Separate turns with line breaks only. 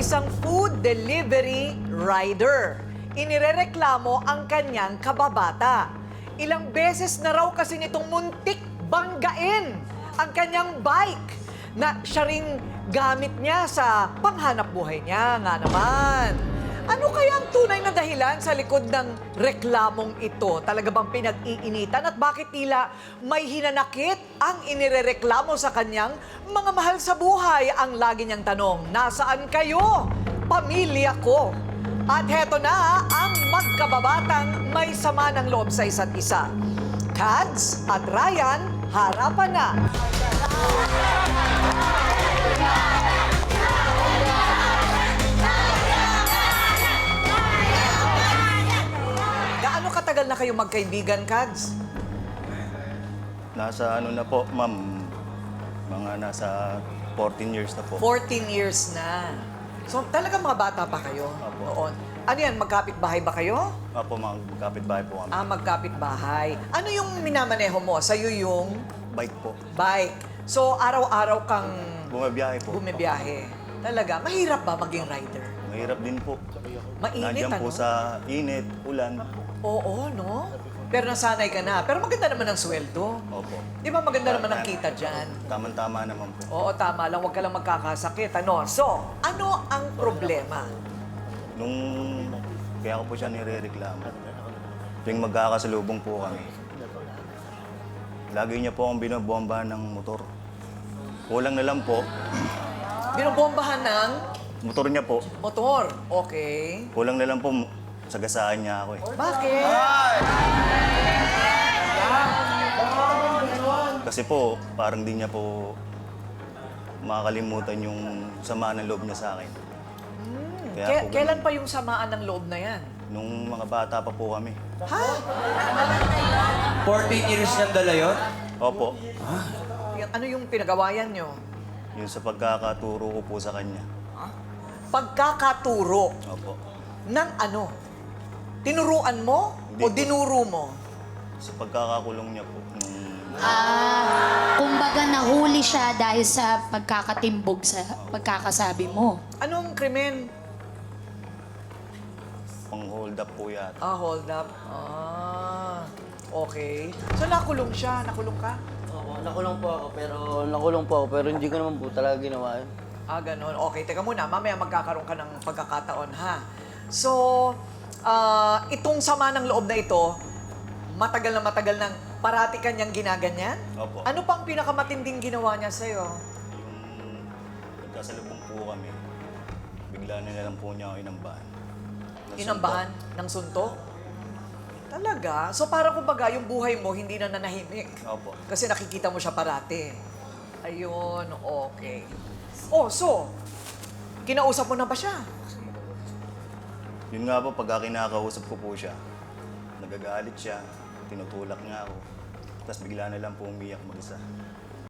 Isang food delivery rider. Inirereklamo ang kanyang kababata. Ilang beses na raw kasi nitong muntik banggain ang kanyang bike na siya ring gamit niya sa panghanap buhay niya nga naman. Ano kaya ang tunay na dahilan sa likod ng reklamong ito? Talaga bang pinag-iinitan at bakit tila may hinanakit ang inirereklamo sa kanyang mga mahal sa buhay? Ang lagi niyang tanong, nasaan kayo? Pamilya ko. At heto na ang magkababatang may sama ng loob sa isa't isa. Kads at Ryan, harapan na. Gaano katagal na kayo magkaibigan, Kads?
Nasa ano na po, ma'am, mga nasa 14 years na po.
14 years na. So talaga mga bata pa kayo
Opo.
noon. Ano yan, magkapit-bahay ba kayo?
Apo, mga kapitbahay po kami.
Ah, magkapit-bahay. Ano yung minamaneho mo? Sa'yo yung
Bike po.
bike. So araw-araw kang
Bumabiyahe po.
bumibiyahe. Talaga, mahirap ba maging rider?
Mahirap din po.
Mainit,
Nandiyan
ano?
po sa init, ulan.
Oo, no? Pero nasanay ka na. Pero maganda naman ang sweldo.
Opo.
Di ba maganda naman ang kita dyan?
Tama-tama naman po.
Oo, tama lang. Huwag ka lang magkakasakit. Ano? So, ano ang problema?
Nung kaya ko po siya nirereklamo. Tuwing magkakasalubong po kami. Lagi niya po akong binobomba ng motor. Kulang na lang po.
Binobombahan ng
Motor niya po.
motor. Okay.
Kulang na lang po. Sagasaan niya ako eh.
Bakit?
Kasi po, parang di niya po makakalimutan yung sama ng loob niya sa akin. Kaya po,
Kailan pa yung samaan ng loob na yan?
nung mga bata pa po kami.
Ha?
14 years nang dala yun?
Opo,
Ano yung pinagawayan nyo?
yun sa pagkakaturo ko po sa kanya.
Pagkakaturo
Opo,
ng ano? Tinuruan mo
Hindi
o
po.
dinuro mo?
sa pagkakakulong niya po. Nung,
Kumbaga nahuli siya dahil sa pagkakatimbog sa pagkakasabi mo.
Anong krimen?
pang-hold up po yata.
Ah, hold up. Ah, okay. So nakulong siya. Nakulong ka?
Oo, nakulong po ako pero hindi ko naman po talaga ginawa yun.
Ah, ganun. Okay, teka muna. Mamaya magkakaroon ka ng pagkakataon, ha? So, itong sama ng loob na ito, matagal nang parati kanyang ginaganyan?
Opo.
Ano pang pinakamatinding ginawa niya sa'yo?
Yung nagkasalubong po kami, bigla na lang po niya ako inambahan.
Inambahan ng suntok? Talaga? So parang kumbaga yung buhay mo hindi na nanahimik.
Opo.
Kasi nakikita mo siya parati. Ayun, okay. Oh, so, kinausap mo na ba siya?
Yun nga po, pagka kinakausap ko po siya, nagagalit siya, tinutulak nga ako. Tapos bigla na lang po umiyak mag-isa.